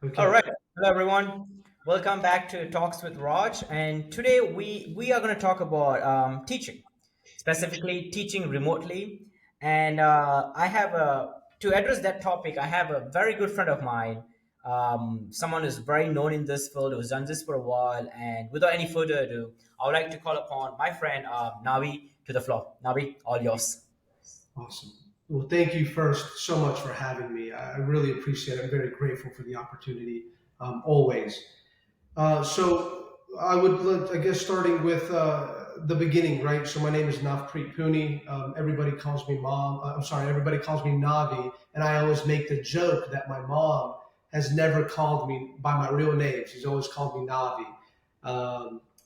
All Okay. right. Hello, everyone. Welcome back to Talks with Raj. And today we are going to talk about teaching, specifically teaching remotely. And I have to address that topic. I have a very good friend of mine, someone who's very known in this field, who's done this for a while. And without any further ado, I would like to call upon my friend Navi to the floor. Navi, all yours. Awesome. Well, thank you first so much for having me. I really appreciate it. I'm very grateful for the opportunity, always. So I would, I guess, starting with the beginning, right? So my name is Navpreet Pooni. Everybody calls me mom. I'm sorry, everybody calls me Navi, and I always make the joke that my mom has never called me by my real name. She's always called me Navi.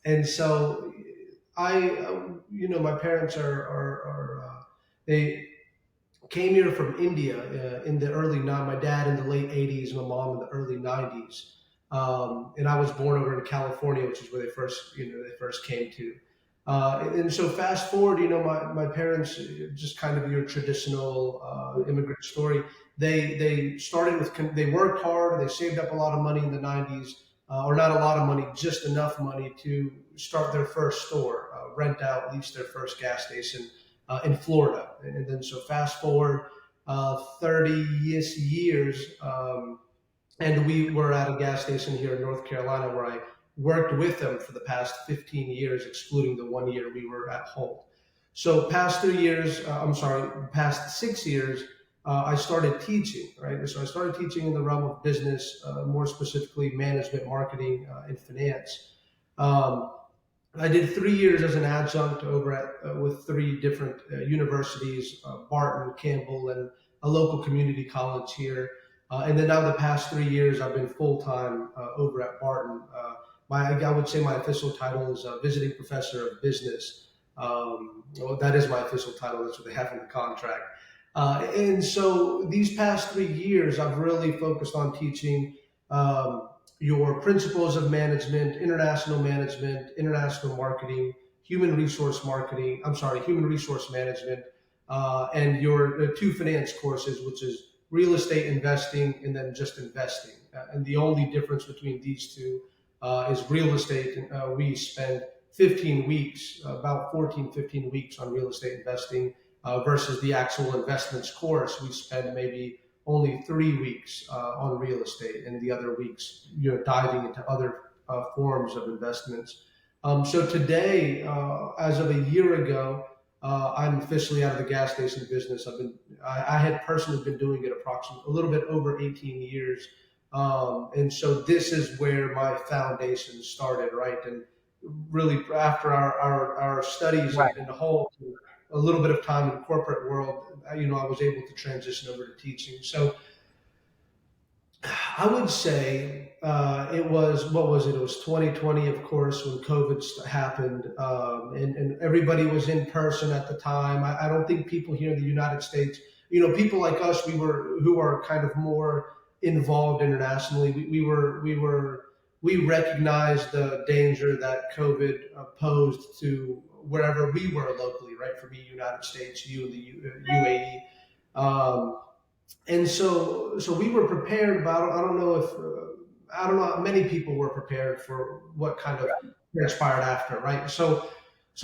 And so my parents they came here from India in the my dad in the late 80s, my mom in the early 90s. And I was born over in California, which is where they first came to. And so fast forward, my parents, just kind of your traditional immigrant story. They started they worked hard, they saved up a lot of money in the 90s, or not a lot of money, just enough money to start their first store, rent out, lease their first gas station in Florida. And then so fast forward 30-ish years, and we were at a gas station here in North Carolina where I worked with them for the past 15 years, excluding the 1 year we were at home. So past 6 years, I started teaching, right? And so I started teaching in the realm of business, more specifically management, marketing, and finance. Um, I did 3 years as an adjunct over at with three different universities, Barton, Campbell, and a local community college here. And then now the past 3 years, I've been full time over at Barton. I would say my official title is visiting professor of business. Well, that is my official title. That's what they have in the contract. And so these past 3 years, I've really focused on teaching. Your principles of management, international marketing, human resource management, and your two finance courses, which is real estate investing and then just investing. And the only difference between these two is real estate. We spend 15 weeks, about 14, 15 weeks on real estate investing versus the actual investments course. We spend maybe only 3 weeks on real estate, and the other weeks you're diving into other forms of investments. So today, as of a year ago, I'm officially out of the gas station business. I had personally been doing it approximately a little bit over 18 years, and so this is where my foundation started, right? And really, after our studies Right. in the whole a little bit of time in the corporate world, I was able to transition over to teaching. So I would say it was what was it? It was 2020, of course, when COVID happened, and everybody was in person at the time. I don't think people here in the United States, people like us, who are kind of more involved internationally. We recognized the danger that COVID posed to wherever we were locally, right? For me, United States, you in the UAE. And so we were prepared, but I don't know if I don't know. Many people were prepared for what kind of transpired after, right? So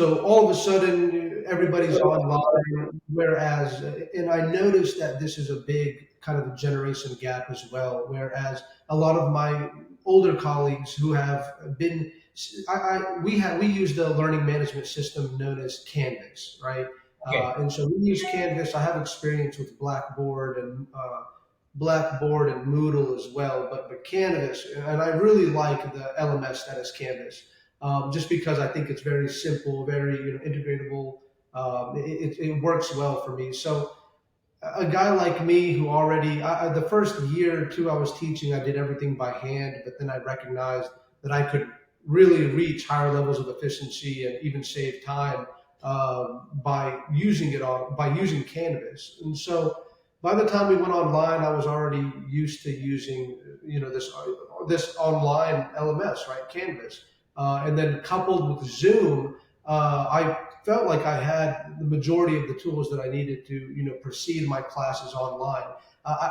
all of a sudden, everybody's online. Whereas, and I noticed that this is a big kind of a generation gap as well. Whereas a lot of my older colleagues who have been, we use the learning management system known as Canvas, right? Okay. And so we use Canvas. I have experience with Blackboard and Moodle as well, but Canvas, and I really like the LMS that is Canvas, just because I think it's very simple, very integratable. It works well for me. So a guy like me who the first year or two I was teaching, I did everything by hand, but then I recognized that I could really reach higher levels of efficiency and even save time by using Canvas. And so by the time we went online, I was already used to using this online LMS, right, Canvas, and then coupled with Zoom, I felt like I had the majority of the tools that I needed to proceed my classes online.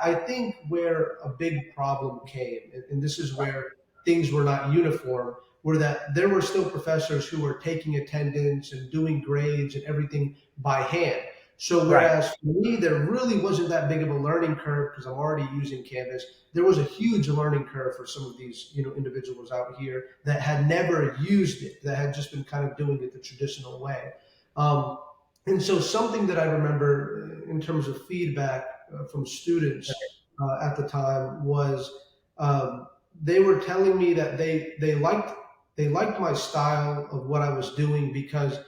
I think where a big problem came, and this is Right. where things were not uniform, were that there were still professors who were taking attendance and doing grades and everything by hand. So Right. whereas for me, there really wasn't that big of a learning curve because I'm already using Canvas. There was a huge learning curve for some of these, individuals out here that had never used it, that had just been kind of doing it the traditional way. Um, and so something that I remember in terms of feedback from students at the time was they were telling me that they liked my style of what I was doing because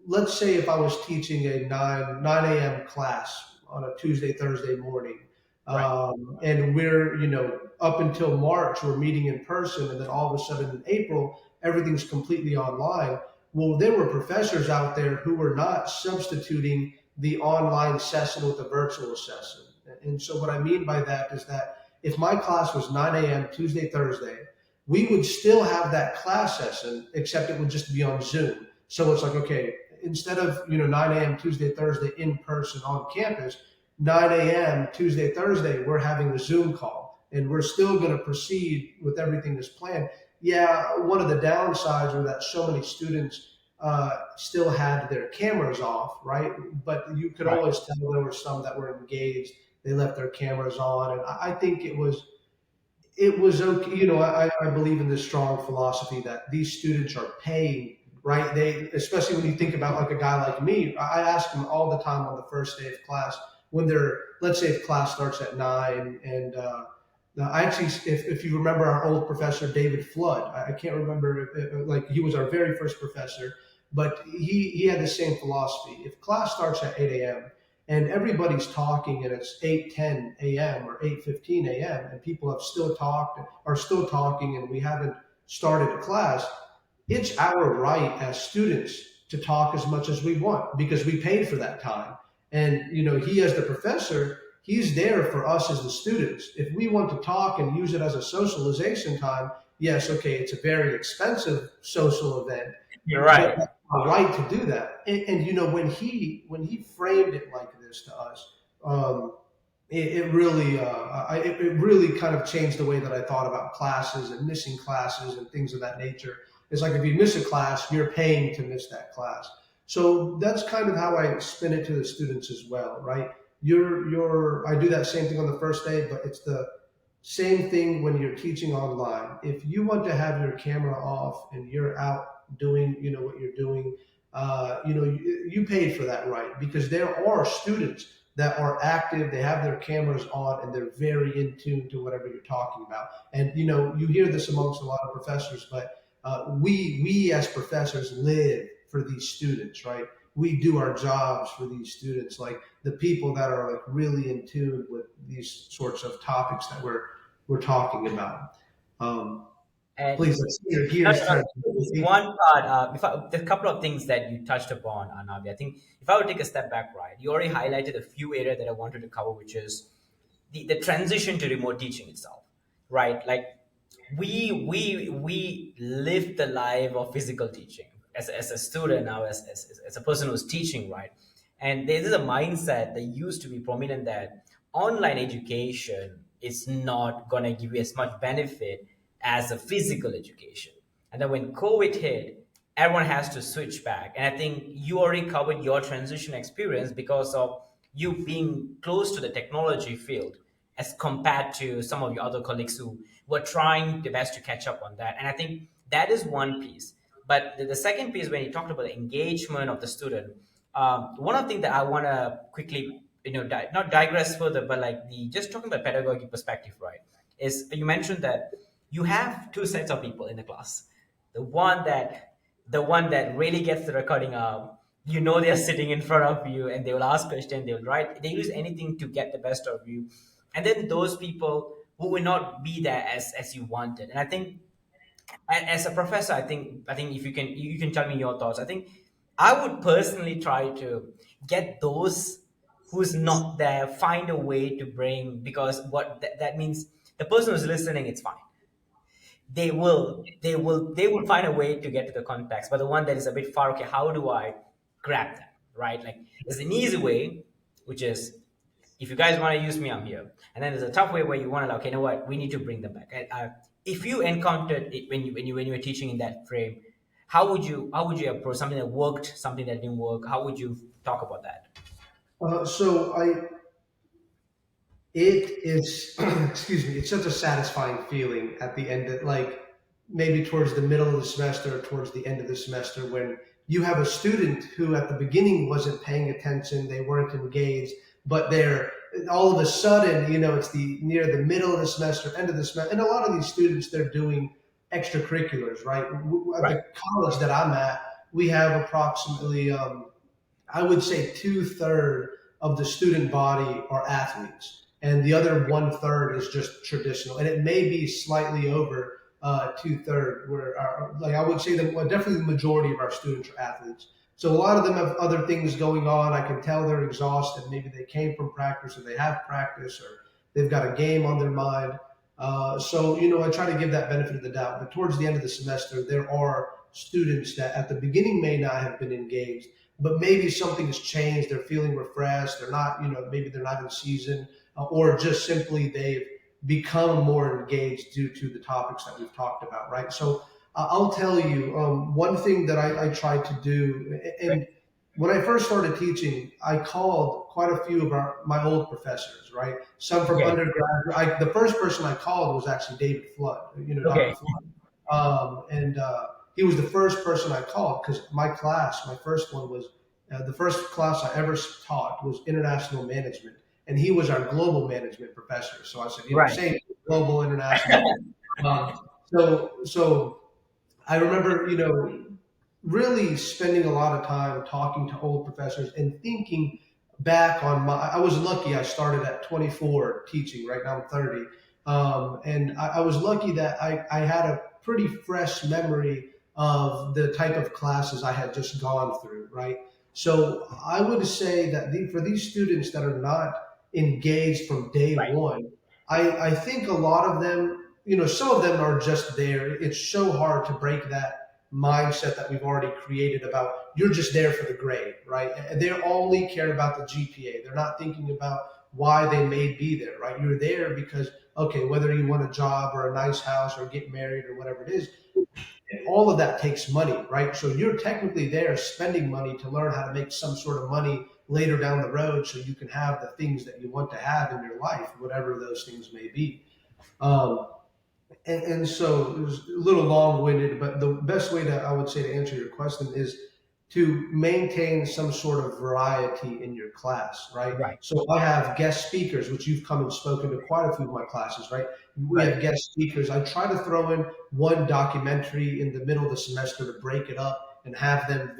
let's say if I was teaching a 9 a.m. class on a Tuesday Thursday morning, Right. and we're up until March we're meeting in person, and then all of a sudden in April everything's completely online. Well, there were professors out there who were not substituting the online session with the virtual session. And so, what I mean by that is that if my class was 9 a.m. Tuesday, Thursday, we would still have that class session, except it would just be on Zoom. So it's like, okay, instead of 9 a.m. Tuesday, Thursday in person on campus, 9 a.m. Tuesday, Thursday, we're having a Zoom call, and we're still going to proceed with everything as planned. Yeah, one of the downsides were that so many students still had their cameras off, right? But you could Right. always tell there were some that were engaged. They left their cameras on, and I think it was okay. I believe in this strong philosophy that these students are paying, right? They, especially when you think about like a guy like me, I ask them all the time on the first day of class when they're, let's say if class starts at 9 and, now, I actually, if you remember our old professor David Flood, I can't remember like he was our very first professor, but he had the same philosophy. If class starts at 8 a.m. and everybody's talking and it's 8:10 a.m. or 8:15 a.m. and people have still talked are still talking and we haven't started a class, it's our right as students to talk as much as we want because we paid for that time. And he as the professor, he's there for us as the students. If we want to talk and use it as a socialization time, yes, okay, it's a very expensive social event, You're but right. that's our right to do that. And when he framed it like this to us, it really kind of changed the way that I thought about classes and missing classes and things of that nature. It's like if you miss a class, you're paying to miss that class. So that's kind of how I spin it to the students as well, right? I do that same thing on the first day, but it's the same thing when you're teaching online. If you want to have your camera off and you're out doing, what you're doing, you paid for that, right? Because there are students that are active, they have their cameras on, and they're very in tune to whatever you're talking about. And you hear this amongst a lot of professors, but we as professors live for these students, right? We do our jobs for these students, like the people that are like really in tune with these sorts of topics that we're talking about. Um, And Please, let's see your no, gears no, no. turn. There's one part. There's a couple of things that you touched upon, Navi. I think if I would take a step back, right, you already highlighted a few areas that I wanted to cover, which is the transition to remote teaching itself, right? Like we live the life of physical teaching as a student now, as a person who's teaching, right? And there is a mindset that used to be prominent that online education is not going to give you as much benefit as a physical education. And then when COVID hit, everyone has to switch back. And I think you already covered your transition experience because of you being close to the technology field as compared to some of your other colleagues who were trying their best to catch up on that. And I think that is one piece. But the second piece, when you talked about the engagement of the student, one of the things that I want to quickly, not digress further, but like the just talking about pedagogy perspective, right? Is you mentioned that you have two sets of people in the class. The one that the one that really gets the recording up, they're sitting in front of you and they will ask questions, they will write, they use anything to get the best of you. And then those people who will not be there as you wanted. And I think as a professor, I think if you can tell me your thoughts. I think I would personally try to get those who's not there, find a way to bring, because what that means, the person who's listening, it's fine, they will find a way to get to the context. But the one that is a bit far, okay, how do I grab that, right? Like there's an easy way, which is If you guys want to use me, I'm here. And then there's a tough way where you want to, like, okay, you know what, we need to bring them back. If you encountered it when you were teaching in that frame, how would you approach something that worked, something that didn't work? How would you talk about that? So it is, excuse me, it's such a satisfying feeling at the end that, like, maybe towards the middle of the semester or towards the end of the semester, when you have a student who at the beginning wasn't paying attention, they weren't engaged, but they're all of a sudden, it's the near the middle of the semester, end of the semester, and a lot of these students, they're doing extracurriculars, right? At Right. the college that I'm at, we have approximately, I would say, two-third of the student body are athletes, and the other one-third is just traditional. And it may be slightly over two-third, where like I would say that, well, definitely the majority of our students are athletes. So a lot of them have other things going on. I can tell they're exhausted. Maybe they came from practice, or they have practice, or they've got a game on their mind. So I try to give that benefit of the doubt. But towards the end of the semester, there are students that at the beginning may not have been engaged, but maybe something has changed. They're feeling refreshed. They're not, maybe they're not in season, or just simply they've become more engaged due to the topics that we've talked about, right? So I'll tell you, one thing that I tried to do, Right. and when I first started teaching, I called quite a few of my old professors, right? Some from Okay. undergrad. The first person I called was actually David Flood, Dr. Okay. Flood. And he was the first person I called because my class, my first one was the first class I ever taught was international management, and he was our global management professor. So I said, Right. same global international. So I remember, really spending a lot of time talking to old professors and thinking back on I was lucky. I started at 24 teaching. Right now I'm 30. And I was lucky that I had a pretty fresh memory of the type of classes I had just gone through, right? So I would say that for these students that are not engaged from day Right. one, I think a lot of them, some of them are just there. It's so hard to break that mindset that we've already created about you're just there for the grade, right? And they only care about the GPA. They're not thinking about why they may be there, right? You're there because, okay, whether you want a job or a nice house or get married or whatever it is, all of that takes money, right? So you're technically there spending money to learn how to make some sort of money later down the road so you can have the things that you want to have in your life, whatever those things may be. Um, and so it was a little long-winded, but the best way to, I would say, to answer your question is to maintain some sort of variety in your class, right? Right. So I have guest speakers, which you've come and spoken to quite a few of my classes, right? We Right. have guest speakers. I try to throw in one documentary in the middle of the semester to break it up and have them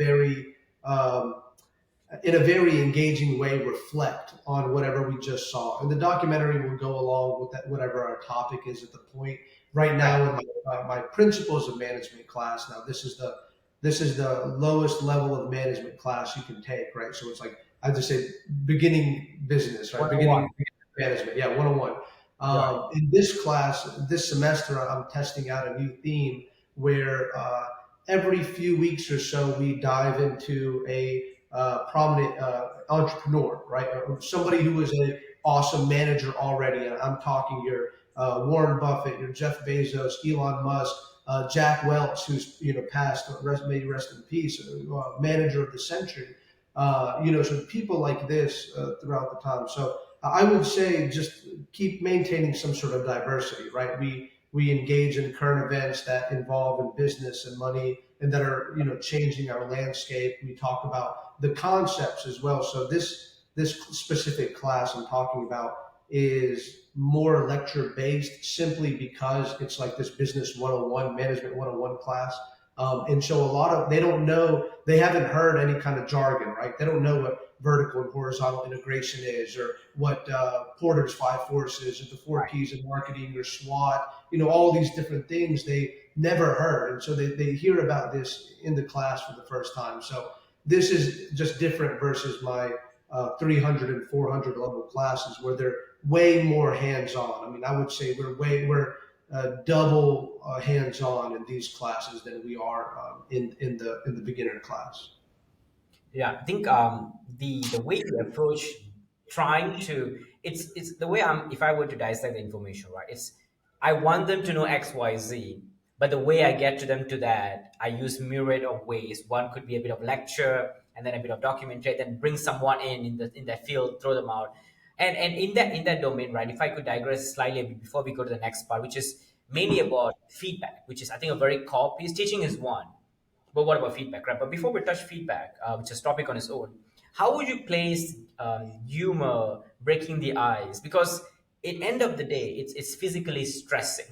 in a very engaging way reflect on whatever we just saw. And the documentary will go along with that, whatever our topic is at the point. Right Right. now, in my principles of management class, now this is the lowest level of management class you can take, right? So it's like I just say beginning business, right? 101. Beginning management, yeah, 101. Right. In this class, this semester, I'm testing out a new theme where every few weeks or so we dive into a prominent entrepreneur, right? Or somebody who is an awesome manager already. And I'm talking your Warren Buffett, your Jeff Bezos, Elon Musk, Jack Welch, who's passed, may he rest in peace, manager of the century. So people like this throughout the time. So I would say just keep maintaining some sort of diversity, right? We engage in current events that involve in business and money and that are changing our landscape. We talk about the concepts as well. So this specific class I'm talking about is more lecture based simply because it's like this business 101, management 101 class. And so a lot of they don't know, they haven't heard any kind of jargon, right? They don't know what vertical and horizontal integration is, or what Porter's five forces, or the four Right. P's of marketing, or SWOT. All these different things they never heard, and so they hear about this in the class for the first time. So this is just different versus my 300 and 400 level classes where they're way more hands-on. I mean, I would say we're double hands-on in these classes than we are in the beginner class. Yeah, I think the way you approach trying to It's the way I'm. If I were to dissect the information, right? It's I want them to know X, Y, Z, but the way I get to them to that, I use myriad of ways. One could be a bit of lecture, and then a bit of documentary, then bring someone in that field, throw them out, and in that domain, right? If I could digress slightly a bit before we go to the next part, which is mainly about feedback, which is I think a very core piece. Teaching is one, but what about feedback, right? But before we touch feedback, which is topic on its own, how would you place humor breaking the ice? Because at end of the day, it's physically stressing.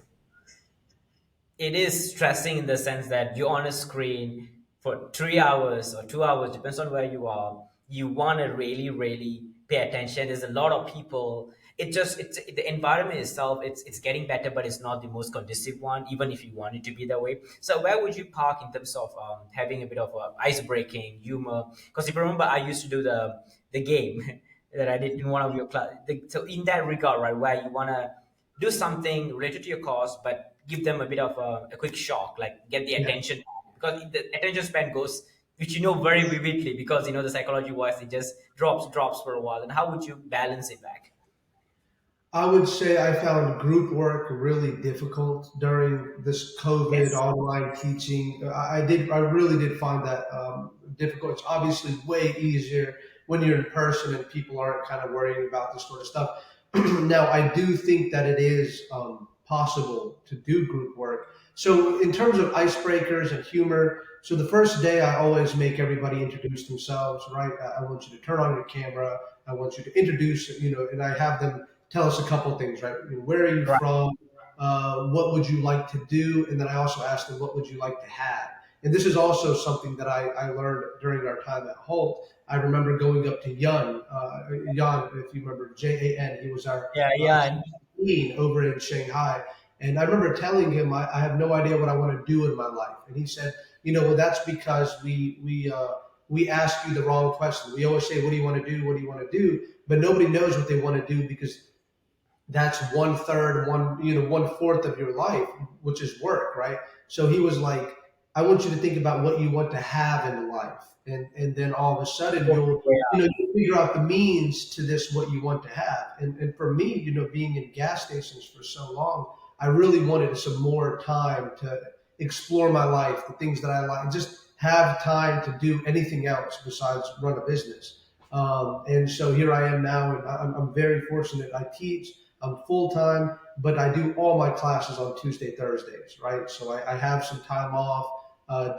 It is stressing in the sense that you're on a screen for 3 hours or 2 hours, depends on where you are. You want to really, really pay attention. There's a lot of people. It's the environment itself. It's getting better, but it's not the most conducive one, even if you want it to be that way. So where would you park in terms of having a bit of ice breaking humor? Because if you remember, I used to do the game that I did in one of your class. So in that regard, right, where you want to do something related to your cause, but give them a bit of a quick shock, like get the Yeah. attention, because the attention span goes, which you know very vividly, because you know the psychology wise, it just drops for a while. And how would you balance it back? I would say I found group work really difficult during this COVID Yes. online teaching. I really did find that difficult. It's obviously way easier when you're in person and people aren't kind of worrying about this sort of stuff. Now, I do think that it is possible to do group work. So, in terms of icebreakers and humor, so the first day I always make everybody introduce themselves, right? I want you to turn on your camera. I want you to introduce, and I have them tell us a couple things, right? Where are you Right. from? What would you like to do? And then I also asked them, what would you like to have? And this is also something that I learned during our time at Holt. I remember going up to Jan, if you remember, Jan. He was our Yeah, yeah. dean over in Shanghai. And I remember telling him, I have no idea what I want to do in my life. And he said, well, that's because we ask you the wrong question. We always say, what do you want to do? What do you want to do? But nobody knows what they want to do because that's one third, one fourth of your life, which is work, right? So he was like, I want you to think about what you want to have in life. And then all of a sudden you'll figure out the means to this, what you want to have. And for me, being in gas stations for so long, I really wanted some more time to explore my life, the things that I like, just have time to do anything else besides run a business. And so here I am now, and I'm very fortunate. I teach. I'm full time, but I do all my classes on Tuesday, Thursdays, right? So I have some time off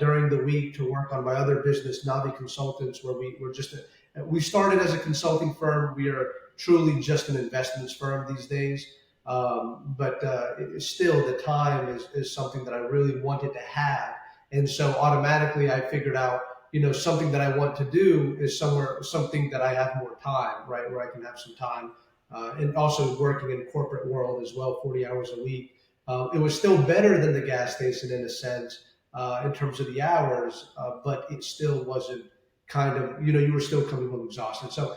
during the week to work on my other business, Navi Consultants, where we started as a consulting firm. We are truly just an investments firm these days. But still, the time is something that I really wanted to have. And so automatically I figured out, something that I want to do is something that I have more time, right? Where I can have some time and also working in the corporate world as well, 40 hours a week. It was still better than the gas station in a sense in terms of the hours, but it still wasn't kind of, you were still coming home exhausted. So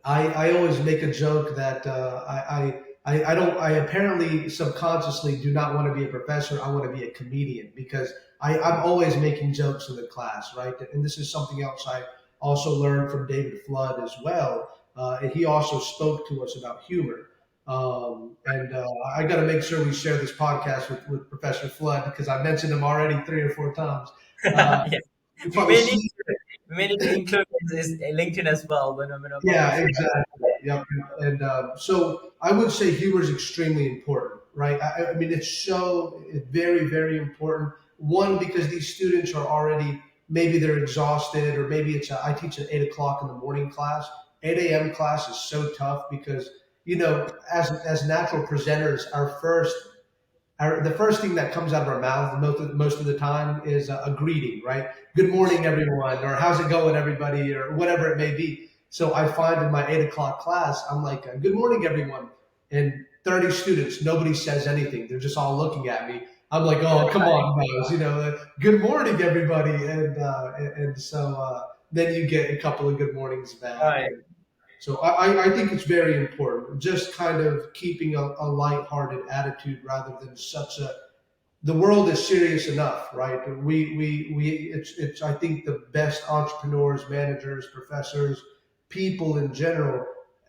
I always make a joke that I apparently subconsciously do not want to be a professor. I want to be a comedian because I'm always making jokes in the class, right? And this is something else I also learned from David Flood as well. And he also spoke to us about humor. And I got to make sure we share this podcast with Professor Flood because I mentioned him already 3 or 4 times. Uh, Yeah. you We probably may need see. to, we may need to include his LinkedIn as well when we're Yeah, publishing. exactly. Yep. And so I would say humor is extremely important, right? I mean, it's very, very important. One, because these students are already, maybe they're exhausted, or maybe I teach an 8 o'clock in the morning class. 8 a.m. class is so tough because, as natural presenters, the first thing that comes out of our mouth most of the time is a greeting, right? Good morning, everyone, or how's it going, everybody, or whatever it may be. So I find in my 8 o'clock class, I'm like, good morning, everyone. And 30 students, nobody says anything. They're just all looking at me. I'm like, oh, come Right. on, guys, good morning, everybody. And so then you get a couple of good mornings back. Right. So I think it's very important, just kind of keeping a lighthearted attitude rather than the world is serious enough, right? It's I think the best entrepreneurs, managers, professors, people in general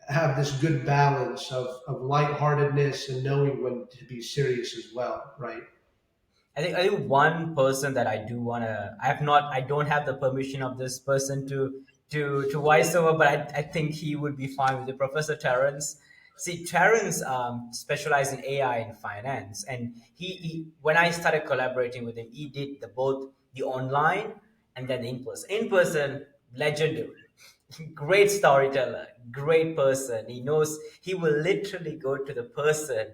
have this good balance of lightheartedness and knowing when to be serious as well, right? I think one person that I do wanna, I don't have the permission of this person to voice over, but I think he would be fine with it. Professor Terrence. See, Terrence specialized in AI and finance, and he when I started collaborating with him, he did both the online and then the in person. In person, legendary, great storyteller, great person. He knows he will literally go to the person,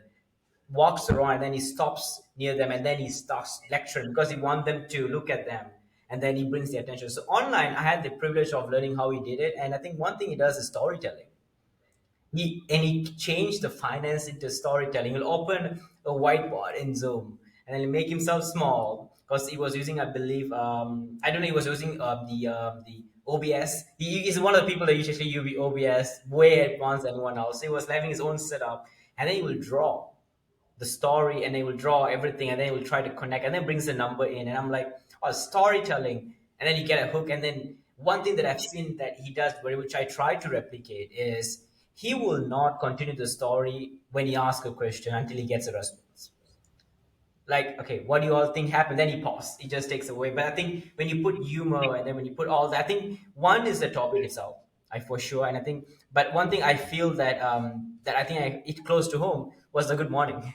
walks around, and then he stops near them, and then he starts lecturing because he wants them to look at them, and then he brings the attention. So online, I had the privilege of learning how he did it, and I think one thing he does is storytelling. He changed the finance into storytelling. He'll open a whiteboard in Zoom, and then he'll make himself small because he was using, I believe, I don't know, he was using the OBS. He's one of the people that usually use OBS way advanced than anyone else. He was having his own setup, and then he will draw the story, and they will draw everything, and then will try to connect, and then brings the number in, and I'm like, oh, storytelling. And then you get a hook. And then one thing that I've seen that he does very, which I try to replicate, is he will not continue the story when he asks a question until he gets a response. Like, okay, what do you all think happened? Then he pauses, he just takes away. But I think when you put humor, and then when you put all that, I think one is the topic itself, I for sure. And I think, but one thing I feel that that I think it close to home was the good morning.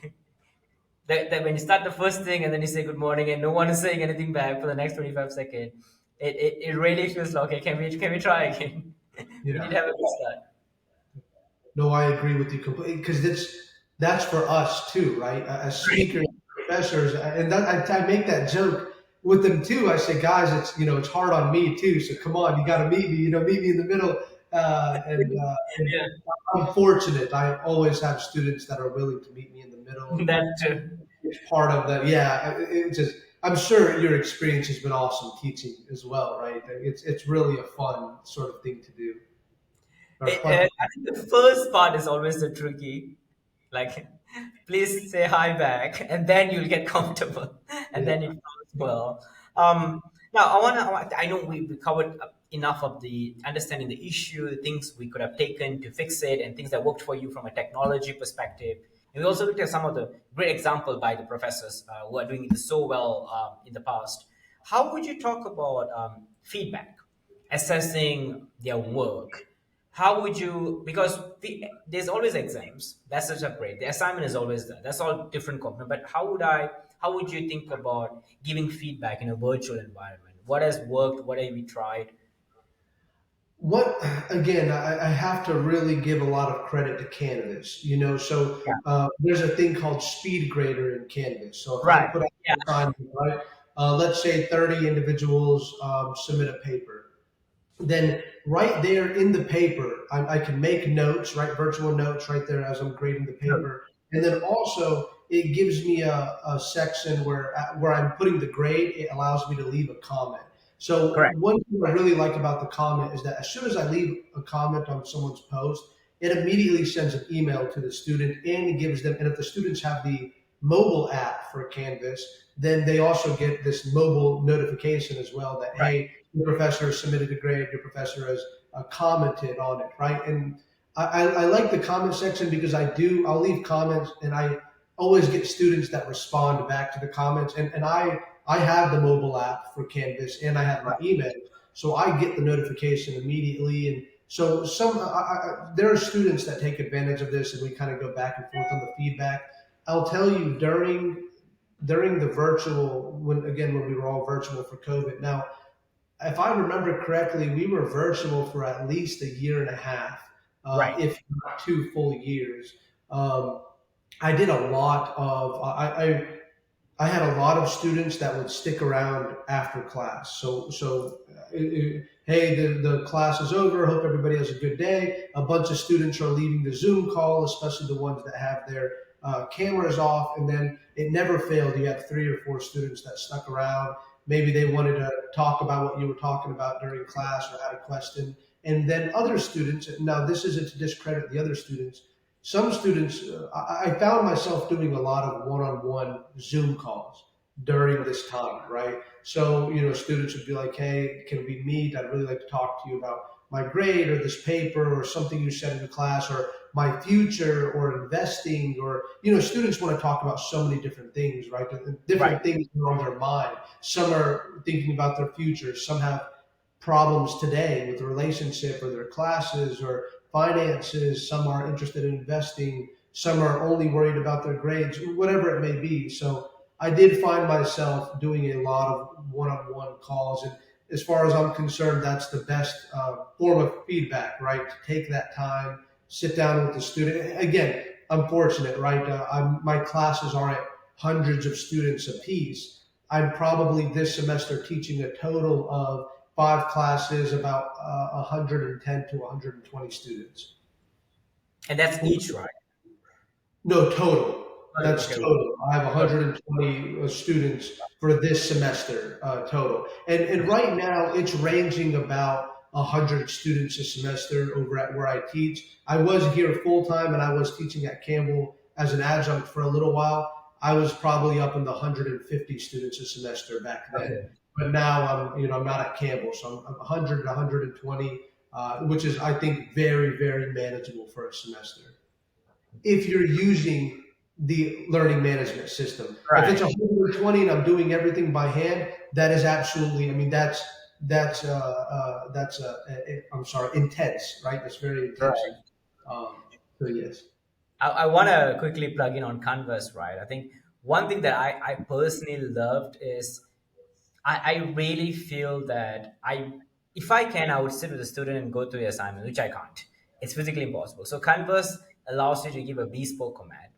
That when you start the first thing, and then you say good morning, and no one is saying anything back for the next 25 seconds, it really feels like, okay, can we try again? We did Yeah. have a good start. No, I agree with you completely because that's for us too, right? As speakers, professors, and I make that joke with them too. I say, guys, it's hard on me too. So come on, you got to meet me. Meet me in the middle. And Yeah, I'm fortunate. I always have students that are willing to meet me in the middle. that too. It's part of that. Yeah, it just. I'm sure your experience has been awesome teaching as well, right? It's really a fun sort of thing to do, or fun. I think the first part is always the tricky. Like, please say hi back, and then you'll get comfortable, and then it Yeah. flows well. Now, I know we covered enough of the understanding the issue, the things we could have taken to fix it, and things that worked for you from a technology perspective. And we also looked at some of the great example by the professors who are doing this so well in the past. How would you talk about feedback, assessing their work? How would you, because there's always exams, that's a separate, the assignment is always there, that's all different component. But how would you think about giving feedback in a virtual environment? What has worked, what have we tried? What again? I have to really give a lot of credit to Canvas. So Yeah. there's a thing called Speed Grader in Canvas. So if I Right. put out Yeah. an assignment, right? Let's say 30 individuals submit a paper, then right there in the paper, I can make notes, right? Virtual notes right there as I'm grading the Good. paper. And then also it gives me a section where I'm putting the grade. It allows me to leave a comment. So Correct. one thing I really like about the comment is that as soon as I leave a comment on someone's post, it immediately sends an email to the student and it gives them, and if the students have the mobile app for Canvas, then they also get this mobile notification as well that, Right. hey, your professor has submitted a grade, your professor has commented on it, right? And I like the comment section because I'll leave comments and I always get students that respond back to the comments. And I have the mobile app for Canvas and I have my email. So I get the notification immediately. And so there are students that take advantage of this and we kind of go back and forth on the feedback. I'll tell you during the virtual, when we were all virtual for COVID. Now, if I remember correctly, we were virtual for at least a year and a half, Right. if not 2 full years. Um, I did a lot of I had a lot of students that would stick around after class. Hey, the class is over. Hope everybody has a good day. A bunch of students are leaving the Zoom call, especially the ones that have their cameras off. And then it never failed. You had 3 or 4 students that stuck around. Maybe they wanted to talk about what you were talking about during class or had a question. And then other students, now this isn't to discredit the other students, some students, I found myself doing a lot of one-on-one Zoom calls during this time, right? So, students would be like, hey, can we meet? I'd really like to talk to you about my grade or this paper or something you said in the class or my future or investing or students want to talk about so many different things, right? Right. Different things are on their mind. Some are thinking about their future. Some have problems today with a relationship or their classes or finances. Some are interested in investing. Some are only worried about their grades, whatever it may be. So I did find myself doing a lot of one-on-one calls, and as far as I'm concerned, that's the best form of feedback, right? To take that time, sit down with the student. Again, I'm fortunate, right? My classes are at hundreds of students apiece. I'm probably this semester teaching a total of five classes, about 110 to 120 students. And that's each, right? No, total. That's Okay. total. I have Good. 120 students for this semester total. And right now it's ranging about 100 students a semester over at where I teach. I was here full time and I was teaching at Campbell as an adjunct for a little while. I was probably up in the 150 students a semester back then. Okay. But now I'm not at Campbell, so I'm 100 to 120, which is I think very very manageable for a semester if you're using the learning management system. If it's Right. 120 and I'm doing everything by hand, that is absolutely. I mean, I'm sorry, intense, right? That's very intensive. Right. So yes. I want to quickly plug in on Canvas, right? I think one thing that I personally loved is I really feel that if I can, I would sit with the student and go through the assignment, which I can't. It's physically impossible. So Canvas allows you to give a bespoke command.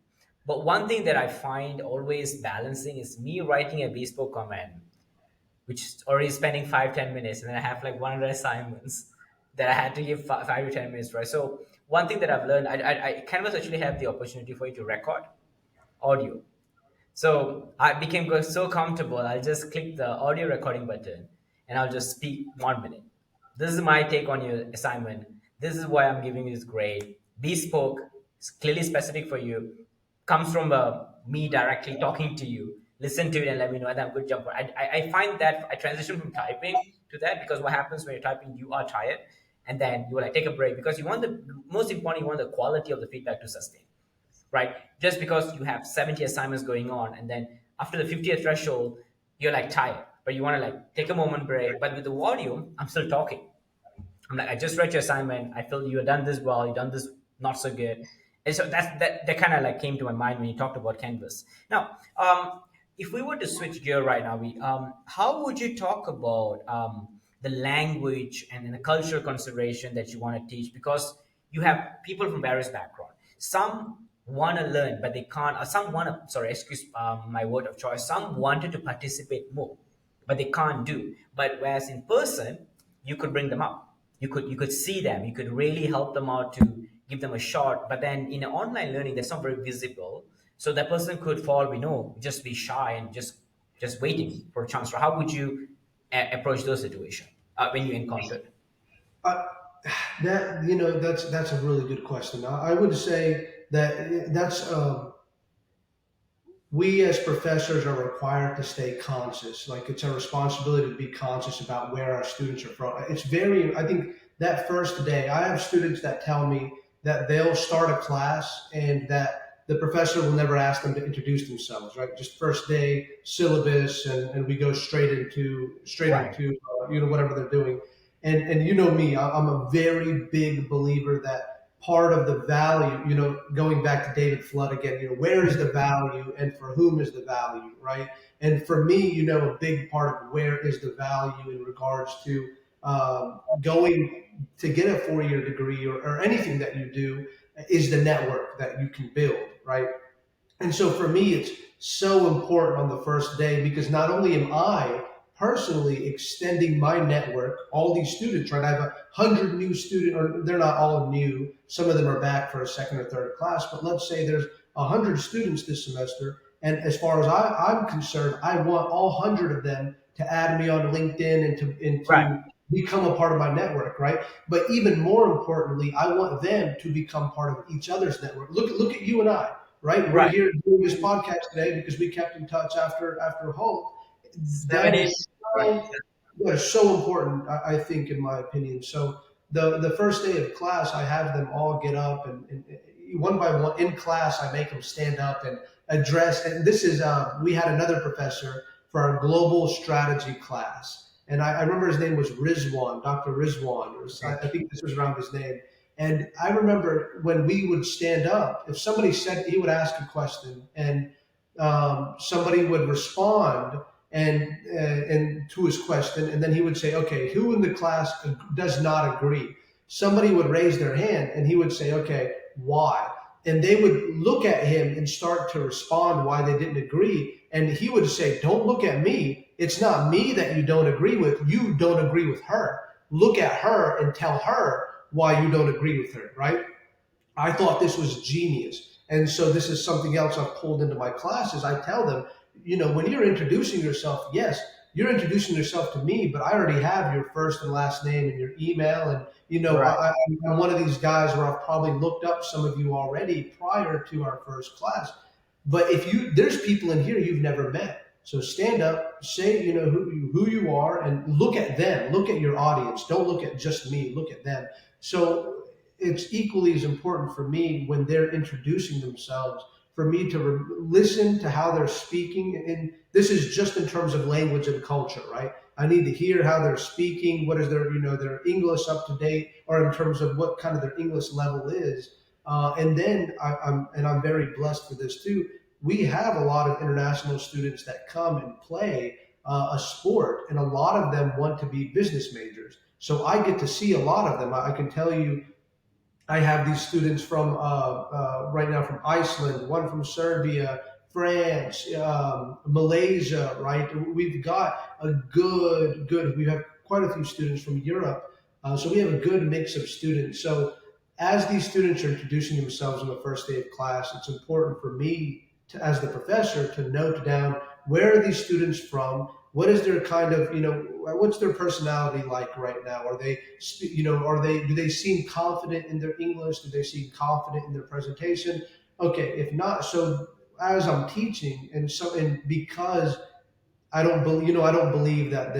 But one thing that I find always balancing is me writing a bespoke command, which is already spending 5-10 minutes, and then I have like 100 assignments that I had to give 5 to 10 minutes, right? So one thing that I've learned, I Canvas actually have the opportunity for you to record audio. So I became so comfortable. I'll just click the audio recording button and I'll just speak 1 minute. This is my take on your assignment. This is why I'm giving you this grade. Bespoke, it's clearly specific for you. Comes from me directly talking to you. Listen to it and let me know whether I'm good jumper. I find that I transition from typing to that because what happens when you're typing, you are tired and then you will like take a break because you want the most important, you want the quality of the feedback to sustain, right? Just because you have 70 assignments going on, and then after the 50th threshold, you're like tired, but you want to like take a moment break. But with the volume, I'm still talking. I'm like, I just read your assignment. I feel you have done this well. You've done this not so good. And so that kind of like came to my mind when you talked about Canvas. Now, if we were to switch gear right now, how would you talk about the language and the cultural consideration that you want to teach? Because you have people from various backgrounds. Some want to learn, but they can't. Or some want to. Sorry, excuse my word of choice. Some wanted to participate more, but they can't do. But whereas in person, you could bring them up. You could see them. You could really help them out to give them a shot. But then in online learning, that's not very visible. So that person could fall, we know, just be shy and just waiting for a chance. So how would you approach those situations when you encountered? Uh, that's a really good question. I would say that that's we as professors are required to stay conscious. Like it's our responsibility to be conscious about where our students are from. It's very, I think that first day, I have students that tell me that they'll start a class and that the professor will never ask them to introduce themselves, right? Just first day syllabus and we go straight Right. into whatever they're doing. And you know me, I'm a very big believer that part of the value, going back to David Flood again, where is the value and for whom is the value, right? And for me, a big part of where is the value in regards to going to get a 4-year degree or anything that you do is the network that you can build, right? And so for me, it's so important on the first day because not only am I personally extending my network, all these students, right? I have 100 new students, or they're not all new. Some of them are back for a second or third class, but let's say there's 100 students this semester. And as far as I'm concerned, I want all 100 of them to add me on LinkedIn Right. and to become a part of my network, right? But even more importantly, I want them to become part of each other's network. Look at you and I, right? We're Right. here doing this podcast today because we kept in touch after Hope. Seven, That eight. is Right. so that is so important, I think, in my opinion. So The first day of class, I have them all get up, and one by one in class, I make them stand up and address. And this is we had another professor for our global strategy class, and I remember his name was Rizwan, Dr. Rizwan, or Okay. I think this was around his name. And I remember when we would stand up, if somebody said he would ask a question, and somebody would respond and to his question, and then he would say, "Okay, who in the class does not agree?" Somebody would raise their hand, and he would say, "Okay, why?" And they would look at him and start to respond why they didn't agree. And he would say, "Don't look at me. It's not me that you don't agree with. You don't agree with her. Look at her and tell her why you don't agree with her." Right? I thought this was genius. And so this is something else I've pulled into my classes. I tell them, when you're introducing yourself, yes, you're introducing yourself to me, but I already have your first and last name and your email. And, Right. I'm one of these guys where I've probably looked up some of you already prior to our first class. But there's people in here you've never met. So stand up, say, who you are, and look at them. Look at your audience. Don't look at just me. Look at them. So it's equally as important for me when they're introducing themselves for me to listen to how they're speaking. And this is just in terms of language and culture, right? I need to hear how they're speaking. What is their English up to date, or in terms of what kind of their English level is. And then I'm very blessed for this too. We have a lot of international students that come and play a sport, and a lot of them want to be business majors. So I get to see a lot of them. I can tell you, I have these students from right now from Iceland, one from Serbia, France, Malaysia. Right, we've got a good. We have quite a few students from Europe, so we have a good mix of students. So as these students are introducing themselves on the first day of class, it's important for me to, as the professor, to note down where are these students from, what is their kind of, what's their personality like right now? Are they, do they seem confident in their English? Do they seem confident in their presentation? Okay, if not, so as I'm teaching, and because I don't believe that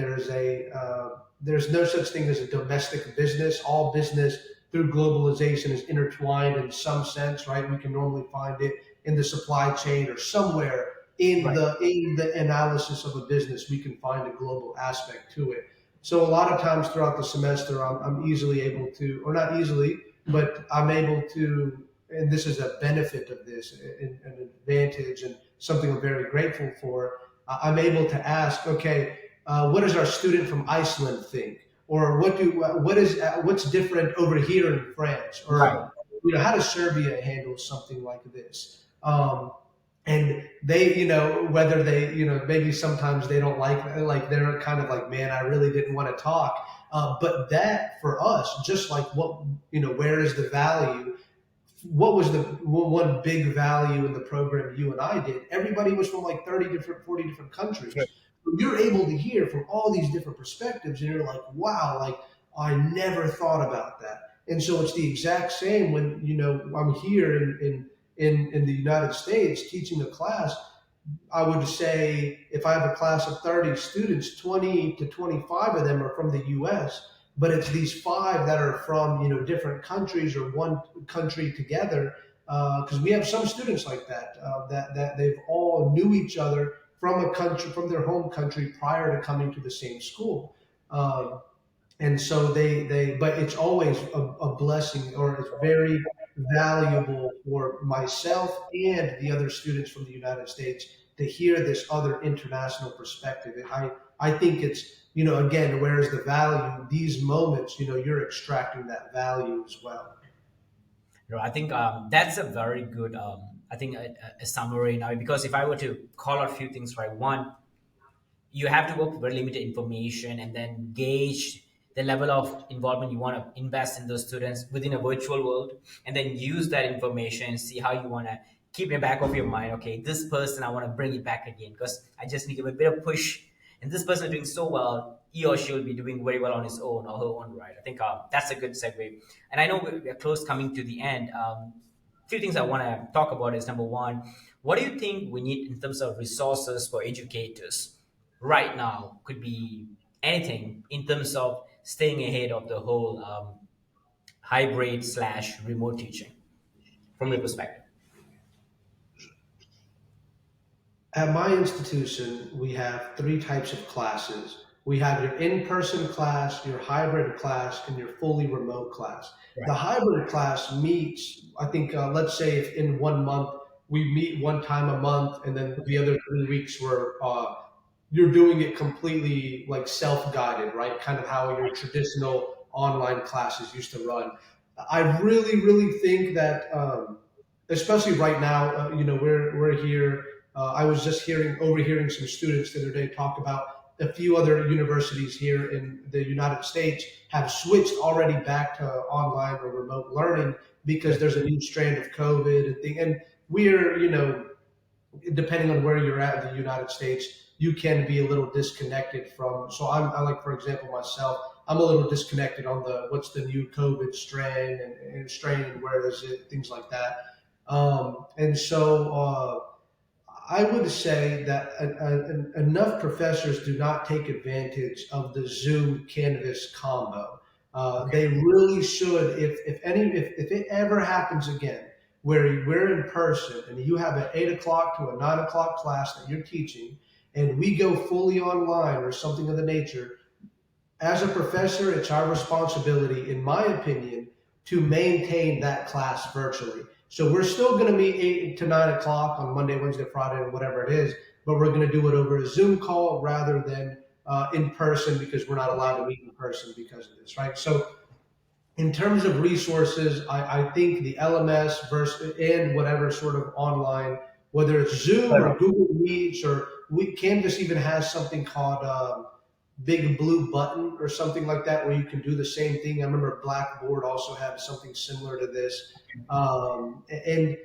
there's no such thing as a domestic business. All business through globalization is intertwined in some sense, right? We can normally find it in the supply chain or somewhere Right. in the analysis of a business. We can find a global aspect to it. So a lot of times throughout the semester, I'm easily able to, or not easily, but I'm able to, and this is a benefit of this, an advantage, and something I'm very grateful for. I'm able to ask, okay, what does our student from Iceland think, or what's different over here in France, Right. or how does Serbia handle something like this? And they, whether they, maybe sometimes they don't like they're kind of like, man, I really didn't want to talk. But that for us, just like what, where is the value? What was the one big value in the program you and I did? Everybody was from like 30 different, 40 different Sure. countries. So you're able to hear from all these different perspectives, and you're like, wow, like I never thought about that. And so it's the exact same when, I'm here in the United States teaching a class. I would say if I have a class of 30 students, 20 to 25 of them are from the US, but it's these five that are from, different countries or one country together. Because we have some students like that, that they've all knew each other from a country, from their home country prior to coming to the same school. And so but it's always a blessing, or it's very valuable for myself and the other students from the United States to hear this other international perspective. And I think it's, again, where's the value? These moments, you're extracting that value as well. I think that's a very good, I think, a summary now. Because if I were to call out a few things, right? One, you have to work with very limited information and then gauge the level of involvement you want to invest in those students within a virtual world, and then use that information and see how you want to keep in the back of your mind, okay, this person I want to bring it back again because I just need a bit of push, and this person is doing so well, he or she will be doing very well on his own or her own, right? I think that's a good segue. And I know we're close coming to the end. Few things I want to talk about is number one, what do you think we need in terms of resources for educators right now? Could be anything in terms of staying ahead of the whole. hybrid slash remote teaching from your perspective? At my institution, we have three types of classes. We have your in-person class, your hybrid class, and your fully remote class. The Right. hybrid class meets, I think, let's say if in 1 month we meet one time a month, and then the other 3 weeks you're doing it completely like self-guided, right? Kind of how your traditional online classes used to run. I really, really think that, especially right now, we're here. I was just overhearing some students the other day talk about a few other universities here in the United States have switched already back to online or remote learning because there's a new strand of COVID and thing. And we're, depending on where you're at in the United States, you can be a little disconnected from. So I like, for example, myself, I'm a little disconnected on the what's the new COVID strain and where is it, things like that. And so I would say that enough professors do not take advantage of the Zoom Canvas combo. Okay. They really should. If it ever happens again, where we're in person and you have an 8 o'clock to a 9 o'clock class that you're teaching, and we go fully online or something of the nature, as a professor, it's our responsibility, in my opinion, to maintain that class virtually. So we're still going to meet 8 to 9 o'clock on Monday, Wednesday, Friday, or whatever it is, but we're going to do it over a Zoom call rather than in person because we're not allowed to meet in person because of this, right? So in terms of resources, I think the LMS versus and whatever sort of online, whether it's Zoom or Correct. Google Meets or Canvas even has something called Big Blue Button or something like that, where you can do the same thing. I remember Blackboard also had something similar to this, and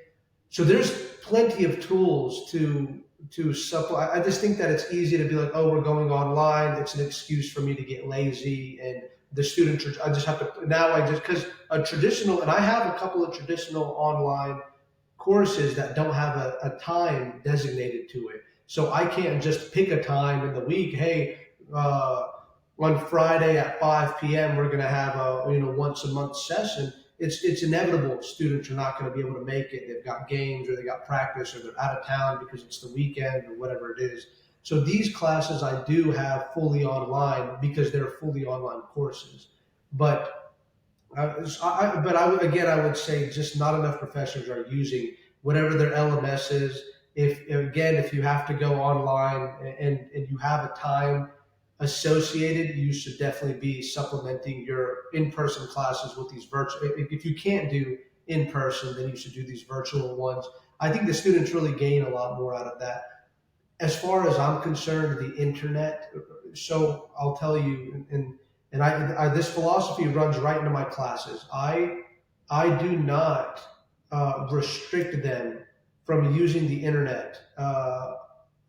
so there's plenty of tools to supplement. I just think that it's easy to be like, oh, we're going online. It's an excuse for me to get lazy and the students. I just have to now. I just because a traditional, and I have a couple of traditional online courses that don't have a time designated to it. So I can't just pick a time in the week. Hey, uh, on Friday at 5 p.m. we're going to have a once a month session. It's inevitable students are not going to be able to make it. They've got games or they got practice or they're out of town because it's the weekend or whatever it is. So these classes I do have fully online because they're fully online courses. But again, I would say just not enough professors are using whatever their LMS is. If you have to go online and you have a time associated, you should definitely be supplementing your in-person classes with these virtual. If you can't do in person, then you should do these virtual ones. I think the students really gain a lot more out of that. As far as I'm concerned, the internet. So I'll tell you, and this philosophy runs right into my classes. I do not restrict them from using the internet.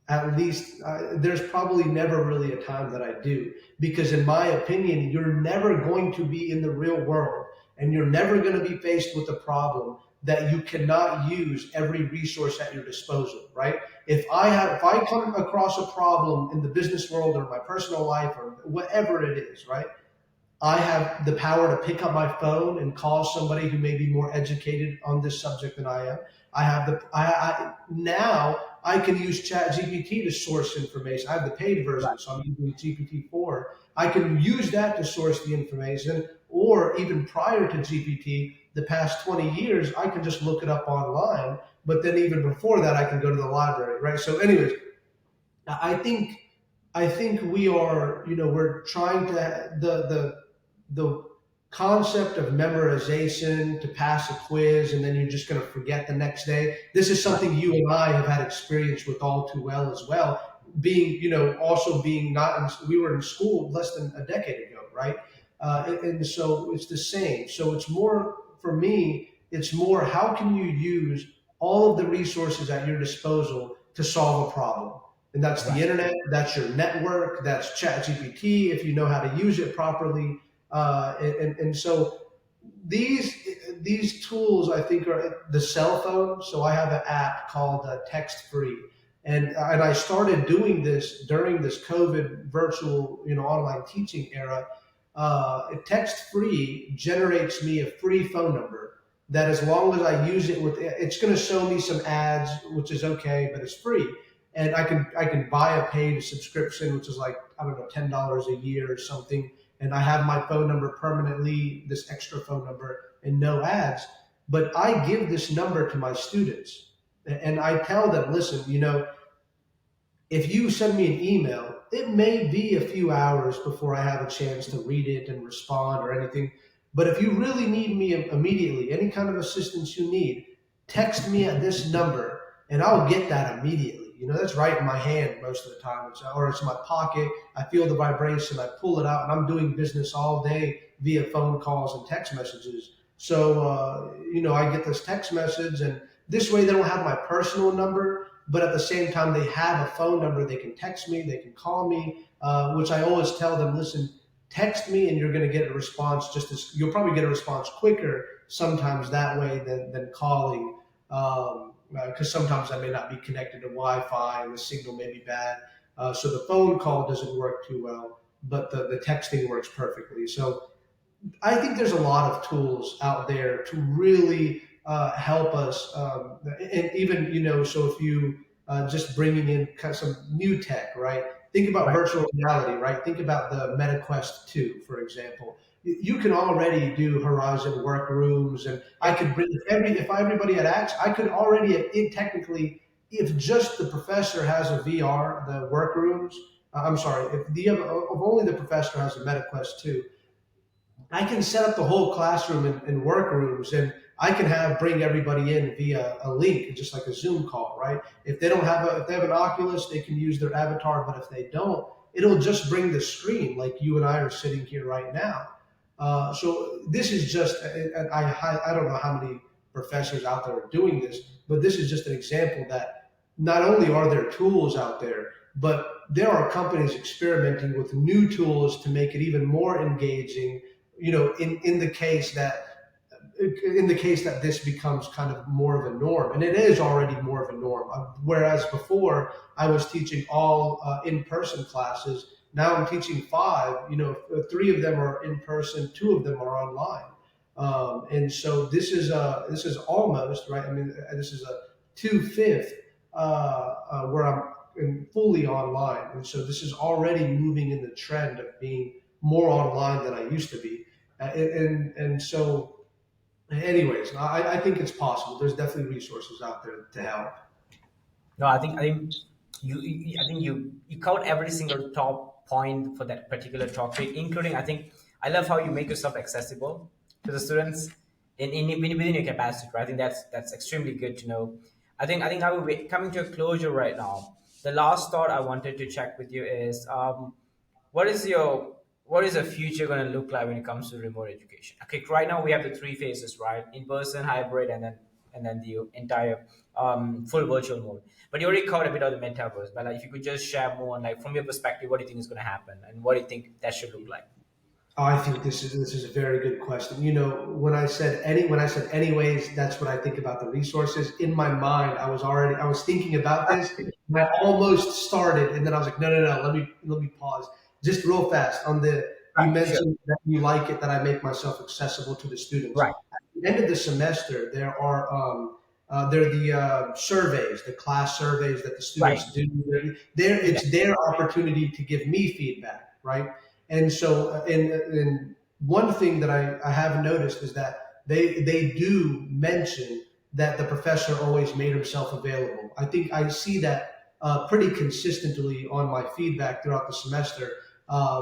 At least there's probably never really a time that I do, because in my opinion, you're never going to be in the real world, and you're never going to be faced with a problem that you cannot use every resource at your disposal, right? If I come across a problem in the business world or my personal life or whatever it is, right? I have the power to pick up my phone and call somebody who may be more educated on this subject than I am. I have the I now I can use Chat GPT to source information. I have the paid version, so I'm using GPT-4. I can use that to source the information, or even prior to GPT, the past 20 years, I can just look it up online. But then even before that, I can go to the library, right? So, anyways, I think we are, we're trying to the concept of memorization to pass a quiz and then you're just going to forget the next day. This is something you and I have had experience with all too well as well. Being, also being not we were in school less than a decade ago, right? And so it's the same. So it's more for me. It's more how can you use all of the resources at your disposal to solve a problem, and that's the Right. internet, that's your network, that's Chat GPT if you know how to use it properly. And so these these tools I think are the cell phone. So I have an app called Text Free, and I started doing this during this COVID virtual online teaching era. text free generates me a free phone number that, as long as I use it with, it's going to show me some ads, which is okay, but it's free. And I can buy a paid subscription, which is like, I don't know, $10 a year or something. And I have my phone number permanently, this extra phone number, and no ads. But I give this number to my students, and I tell them, listen, if you send me an email, it may be a few hours before I have a chance to read it and respond or anything. But if you really need me immediately, any kind of assistance you need, text me at this number and I'll get that immediately. That's right in my hand most of the time, or it's in my pocket. I feel the vibration, I pull it out, and I'm doing business all day via phone calls and text messages. So, I get this text message, and this way they don't have my personal number, but at the same time they have a phone number. They can text me, they can call me, which I always tell them, listen, text me and you're going to get a response, you'll probably get a response quicker sometimes that way than calling, because sometimes I may not be connected to Wi-Fi and the signal may be bad. So the phone call doesn't work too well, but the texting works perfectly. So I think there's a lot of tools out there to really help us, and even so if you just bringing in kind of some new tech, right? Think about Right. virtual reality, right? Think about the MetaQuest 2, for example. You can already do Horizon workrooms, and I Yeah. could bring if everybody had access, I could already technically, if just the professor has a VR, the workrooms. I'm sorry, if only the professor has a MetaQuest 2, I can set up the whole classroom in workrooms, and I can bring everybody in via a link, just like a Zoom call, right? If they have an Oculus, they can use their avatar, but if they don't, it'll just bring the screen like you and I are sitting here right now. So this is just, and I don't know how many professors out there are doing this, but this is just an example that not only are there tools out there, but there are companies experimenting with new tools to make it even more engaging, in the case that this becomes kind of more of a norm, and it is already more of a norm. Whereas before I was teaching all in-person classes, now I'm teaching five. Three of them are in person, two of them are online, and so this is almost right. I mean, this is a 2/5 where I'm fully online, and so this is already moving in the trend of being more online than I used to be. And so, anyways, I think it's possible. There's definitely resources out there to help. No, I think I think you covered every single top point for that particular topic, including, I think I love how you make yourself accessible to the students within your capacity. Right? I think that's extremely good to know. I think I will be coming to a closure right now. The last thought I wanted to check with you is, what is your what is the future going to look like when it comes to remote education? Okay, right now we have the three phases, right? In person, hybrid, and then the entire full virtual mode. But you already covered a bit of the metaverse. But like, if you could just share more on, like, from your perspective, what do you think is going to happen, and what do you think that should look like? I think this is a very good question. When I said anyways, that's what I think about the resources. In my mind, I was thinking about this, and I almost started, and then I was like, no, no, no, let me pause. Just real fast on you Right, sure. mentioned that you like it that I make myself accessible to the students. Right, At the end of the semester, there are the surveys, the class surveys that the right. students do. Yeah, It's their opportunity to give me feedback, right? And so, and one thing that I have noticed is that they do mention that the professor always made himself available. I think I see that pretty consistently on my feedback throughout the semester,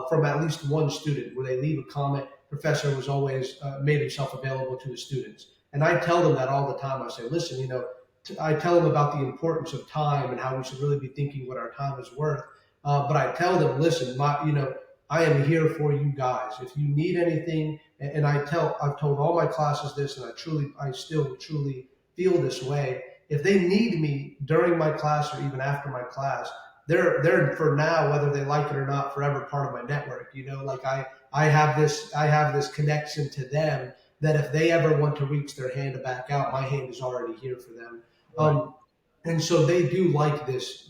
from at least one student where they leave a comment. Professor was always made himself available to the students, and I tell them that all the time. I say, listen, I tell them about the importance of time and how we should really be thinking what our time is worth. But I tell them, listen, I am here for you guys. If you need anything, and I've told all my classes this, and I still truly feel this way. If they need me during my class or even after my class, they're for now, whether they like it or not, forever part of my network. Like I have this connection to them that if they ever want to reach their hand to back out, my hand is already here for them. right. And so they do like this,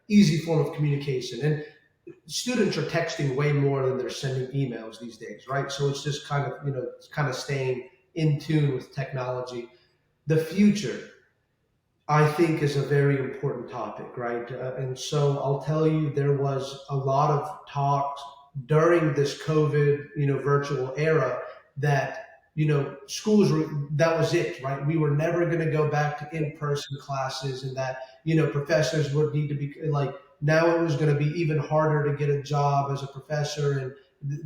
easy form of communication. And students are texting way more than they're sending emails these days, right? So it's just kind of, it's kind of staying in tune with technology. The future, I think, is a very important topic, right? And so I'll tell you, there was a lot of talks during this COVID, virtual era that, schools were, that was it, right? We were never going to go back to in-person classes, and that, professors would need to be like, now it was going to be even harder to get a job as a professor, and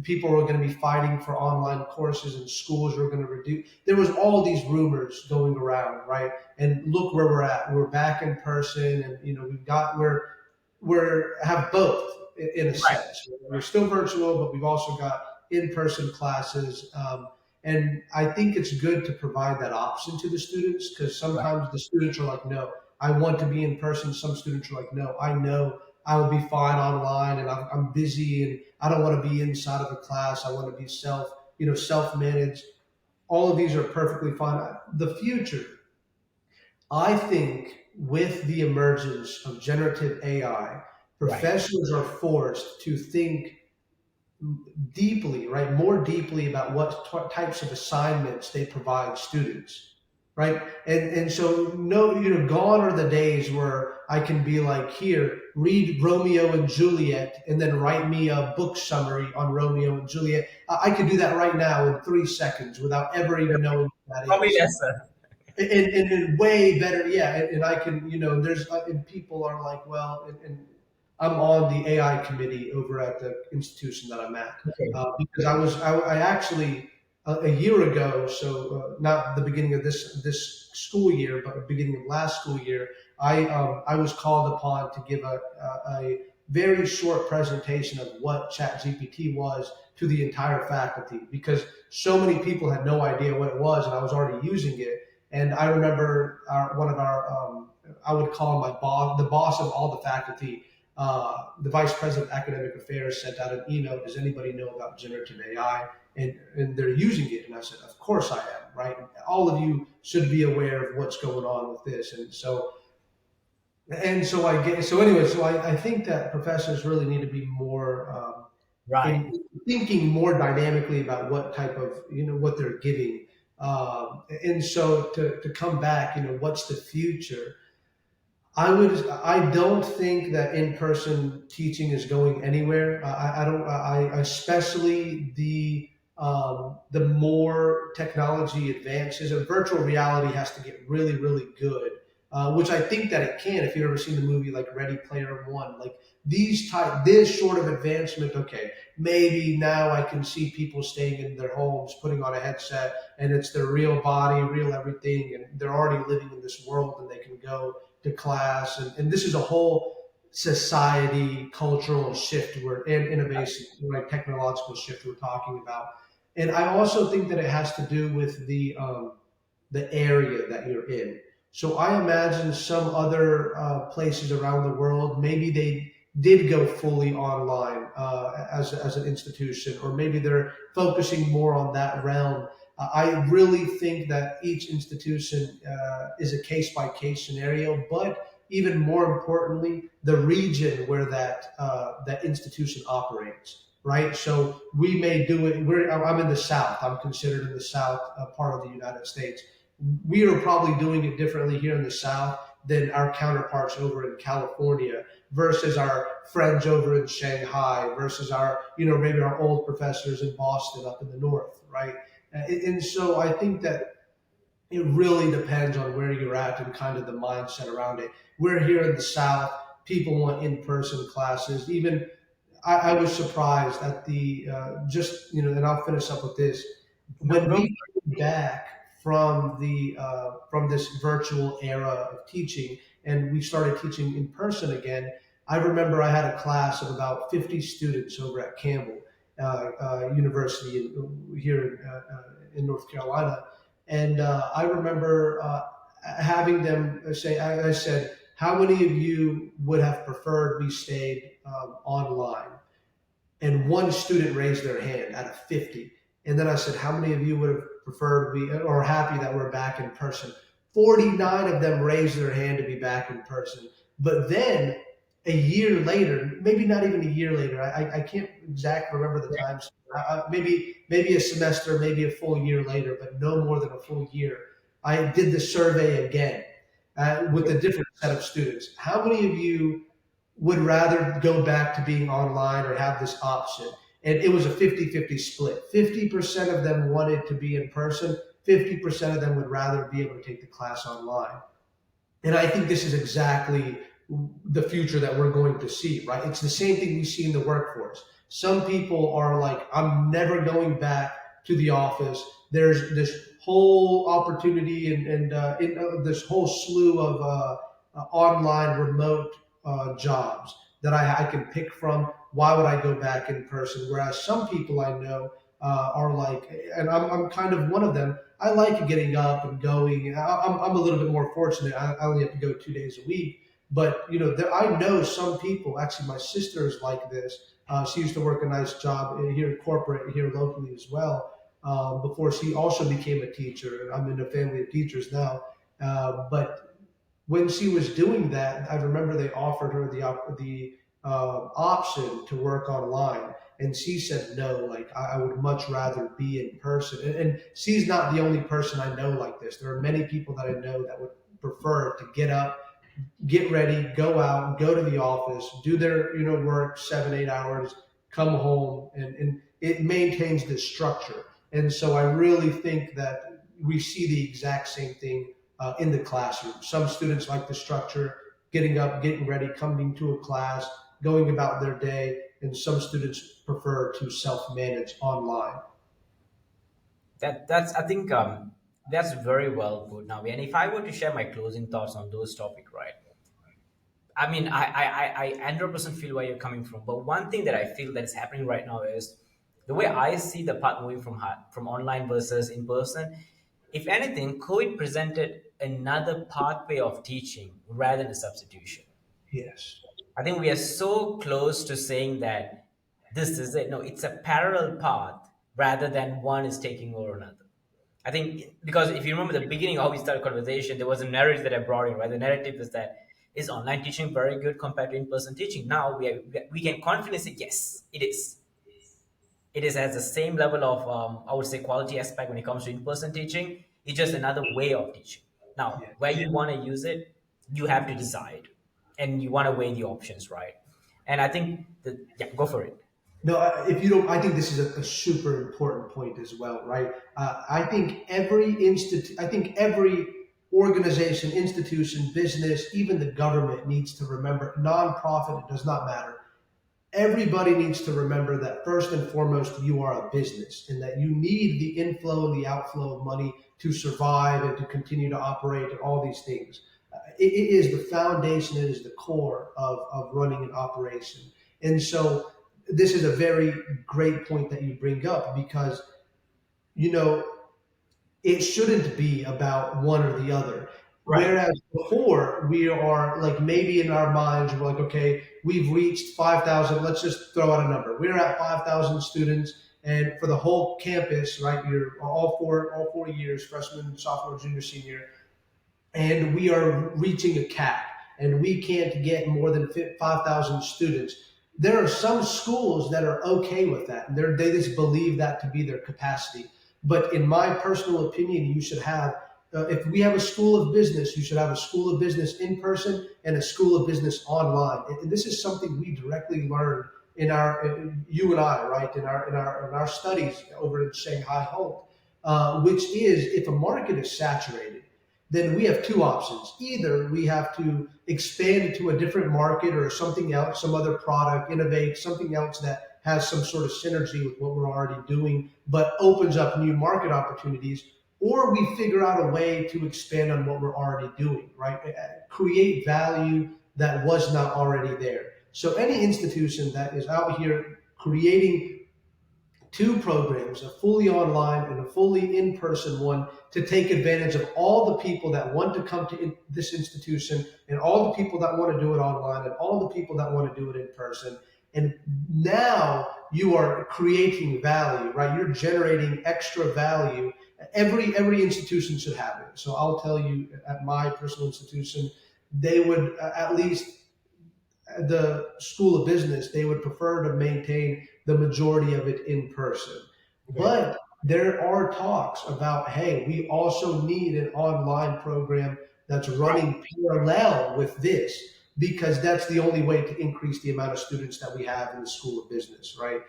people were going to be fighting for online courses, and schools were going to reduce. There was all these rumors going around, right? And look where we're at. We're back in person, and we're have both in a Right. sense. We're still virtual, but we've also got in-person classes. And I think it's good to provide that option to the students, because Right. sometimes the students are like, no, I want to be in person. Some students are like, no, I know I will be fine online, and I'm busy, and I don't want to be inside of a class. I want to be self-managed. All of these are perfectly fine. The future, I think, with the emergence of generative AI, Right. professors are forced to think deeply, right? More deeply about what types of assignments they provide students, right? And so, no, gone are the days where I can be like, here, read Romeo and Juliet, and then write me a book summary on Romeo and Juliet. I could do that right now in 3 seconds without ever even knowing what that Probably is. lesser. And way better, yeah. And I can, there's and people are like, well, and I'm on the AI committee over at the institution that I'm at, Okay. because I actually, a year ago, so not the beginning of this school year, but the beginning of last school year, I was called upon to give a very short presentation of what ChatGPT was to the entire faculty, because so many people had no idea what it was, and I was already using it. And I remember one of our, I would call him my boss, the boss of all the faculty, the vice president of academic affairs, sent out an email. Does anybody know about generative AI? And they're using it. And I said, of course I am, right? All of you should be aware of what's going on with this. And so I get, so anyway, so I think that professors really need to be more, Right. in thinking more dynamically about what type of, what they're giving. And so to come back, what's the future? I don't think that in-person teaching is going anywhere. I don't. I especially the more technology advances, and virtual reality has to get really, really good. Which I think that it can. If you've ever seen the movie like Ready Player One, like this sort of advancement, okay, maybe now I can see people staying in their homes, putting on a headset, and it's their real body, real everything, and they're already living in this world, and they can go to class. And this is a whole society cultural shift and innovation, right? Technological shift we're talking about. And I also think that it has to do with the area that you're in. So I imagine some other places around the world, maybe they did go fully online as an institution, or maybe they're focusing more on that realm. I really think that each institution is a case by case scenario, but even more importantly, the region where that institution operates. Right, so we may do it. I'm in the South. I'm considered in the South part of the United States. We are probably doing it differently here in the South than our counterparts over in California, versus our friends over in Shanghai, versus our, maybe our old professors in Boston up in the North, right? And so I think that it really depends on where you're at and kind of the mindset around it. We're here in the South. People want in-person classes. Even I was surprised at the just, and I'll finish up with this. No, When go. we came back from this virtual era of teaching, and we started teaching in person again, I remember I had a class of about 50 students over at Campbell University here in North Carolina. And I remember having them say, I said, how many of you would have preferred we stayed online? And one student raised their hand out of 50. And then I said, how many of you would have preferred we, or happy that we're back in person? 49 of them raised their hand to be back in person. But then a year later, maybe not even a year later. I can't exactly remember the times. Maybe a semester, maybe a full year later, but no more than a full year. I did the survey again with a different set of students. How many of you would rather go back to being online or have this option? And it was a 50-50 split. 50% of them wanted to be in person, 50% of them would rather be able to take the class online. And I think this is exactly the future that we're going to see, right? It's the same thing we see in the workforce. Some people are like, I'm never going back to the office. There's this whole opportunity and this whole slew of online remote jobs that I can pick from. Why would I go back in person? Whereas some people I know are like, and I'm kind of one of them. I like getting up and going. I'm a little bit more fortunate. I only have to go 2 days a week. But I know some people. Actually, my sister is like this. She used to work a nice job here in corporate here locally as well. Before she also became a teacher. I'm in a family of teachers now. But when she was doing that, I remember they offered her the option to work online, and she said no. Like I would much rather be in person. And she's not the only person I know like this. There are many people that I know that would prefer to get up, get ready, go out, go to the office, do their work 7-8 hours, come home, and it maintains this structure. And so I really think that we see the exact same thing in the classroom. Some students like the structure, getting up, getting ready, coming to a class, going about their day, and some students prefer to self-manage online. That's I think that's very well put now. And if I were to share my closing thoughts on those topic, right? I mean, I 100% feel where you're coming from. But one thing that I feel that is happening right now is the way I see the part moving from online versus in person. If anything, COVID presented another pathway of teaching rather than a substitution. Yes. I think we are so close to saying that this is it. No, it's a parallel path rather than one is taking over another. I think because if you remember the beginning of how we started conversation, there was a narrative that I brought in, right? The narrative is that is online teaching very good compared to in-person teaching? Now we can confidently say yes, it is. It is has the same level of I would say quality aspect when it comes to in-person teaching. It's just another way of teaching. Now, where Yes. you want to use it, you have to decide, and you want to weigh the options, right? And I think that yeah, go for it. No, if you don't, I think this is a super important point as well, right? I think every organization, institution, business, even the government needs to remember, nonprofit, it does not matter. Everybody needs to remember that first and foremost, you are a business and that you need the inflow and the outflow of money to survive and to continue to operate and all these things. It is the foundation, it is the core of running an operation. And so this is a very great point that you bring up because, you know, it shouldn't be about one or the other. Right. Whereas before, we are like maybe in our minds, we're like, okay, we've reached 5,000. Let's just throw out a number. We're at 5,000 students, and for the whole campus, right? You're all 4 years, freshman, sophomore, junior, senior, and we are reaching a cap, and we can't get more than 5,000 students. There are some schools that are okay with that. They just believe that to be their capacity. But in my personal opinion, you should have, if we have a school of business, you should have a school of business in person and a school of business online. And this is something we directly learned you and I, right, in our studies over in Shanghai Home, which is if a market is saturated, then we have two options. Either we have to expand into a different market or something else, some other product, innovate something else that has some sort of synergy with what we're already doing, but opens up new market opportunities, or we figure out a way to expand on what we're already doing, right? Create value that was not already there. So any institution that is out here creating two programs, a fully online and a fully in-person one, to take advantage of all the people that want to come to this institution and all the people that want to do it online and all the people that want to do it in person. And now you are creating value, right? You're generating extra value. Every institution should have it. So I'll tell you, at my personal institution, they would at least the School of Business, they would prefer to maintain the majority of it in person. Okay. But there are talks about, hey, we also need an online program that's running parallel with this, because that's the only way to increase the amount of students that we have in the School of Business, right?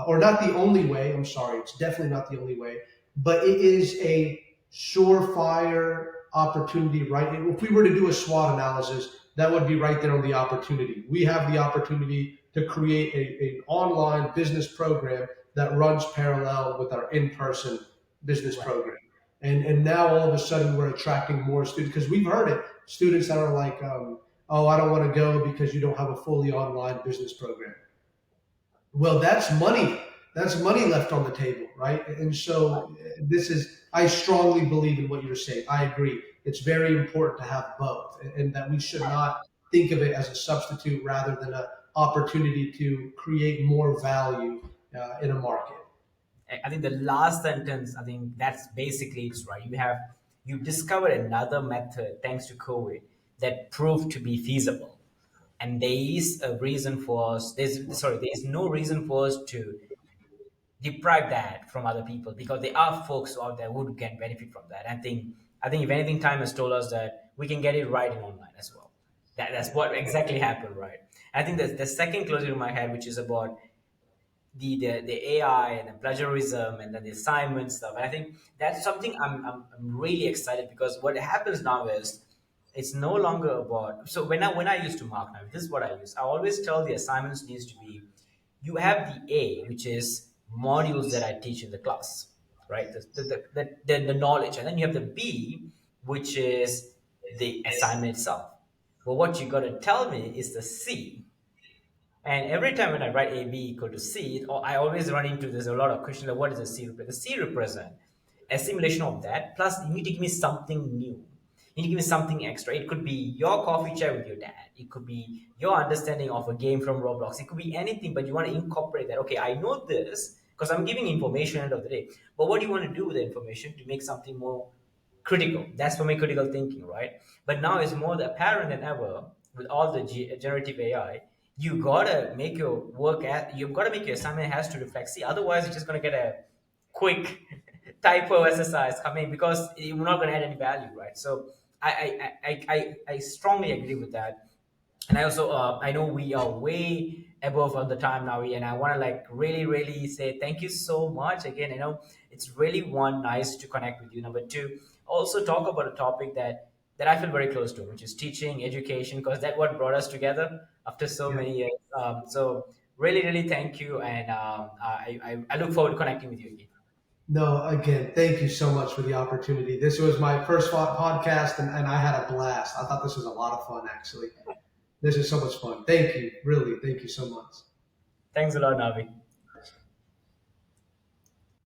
Or not the only way, I'm sorry, it's definitely not the only way, but it is a surefire opportunity, right? If we were to do a SWOT analysis, that would be right there on the opportunity. We have the opportunity to create an online business program that runs parallel with our in-person business Right. program. And now all of a sudden we're attracting more students, because we've heard it. Students that are like, oh, I don't want to go because you don't have a fully online business program. Well, that's money. That's money left on the table, right? And so this is, I strongly believe in what you're saying. I agree. It's very important to have both, and that we should not think of it as a substitute rather than an opportunity to create more value in a market. I think the last sentence, I think that's basically it's right. You discovered another method thanks to COVID that proved to be feasible, and there is a reason for us. There is no reason for us to deprive that from other people, because there are folks out there who can benefit from that. I think if anything, time has told us that we can get it right in online as well. That's what exactly happened, right? I think that the second closing to my head, which is about the AI and the plagiarism and then the assignment stuff. And I think that's something I'm really excited, because what happens now is it's no longer about. So when I used to mark now, this is what I use. I always tell the assignments needs to be, you have the A, which is modules that I teach in the class, right? The knowledge, and then you have the B, which is the assignment itself. But what you got to tell me is the C. And every time when I write A B equal to C, I always run into there's a lot of questions like, what does the C represent? The C represent a simulation of that. Plus, you need to give me something new. You need to give me something extra. It could be your coffee chat with your dad. It could be your understanding of a game from Roblox. It could be anything, but you want to incorporate that. Okay, I know this because I'm giving information at the end of the day. But what do you want to do with the information to make something more critical? That's for me critical thinking, right? But now it's more apparent than ever with all the generative AI. You gotta make your you've gotta make your assignment has to reflect. See, otherwise you're just gonna get a quick typo exercise coming, because you're not gonna add any value, right? So I strongly agree with that. And I also I know we are way above on the time now, and I want to like really say thank you so much again. It's really one nice to connect with you. Number two, also talk about a topic that I feel very close to, which is teaching education, because that what brought us together after so Yeah. many years. So really thank you, and I look forward to connecting with you again. No, again, thank you so much for the opportunity. This was my first podcast, and I had a blast. I thought this was a lot of fun, actually. This is so much fun. Thank you. Really, thank you so much. Thanks a lot, Navi.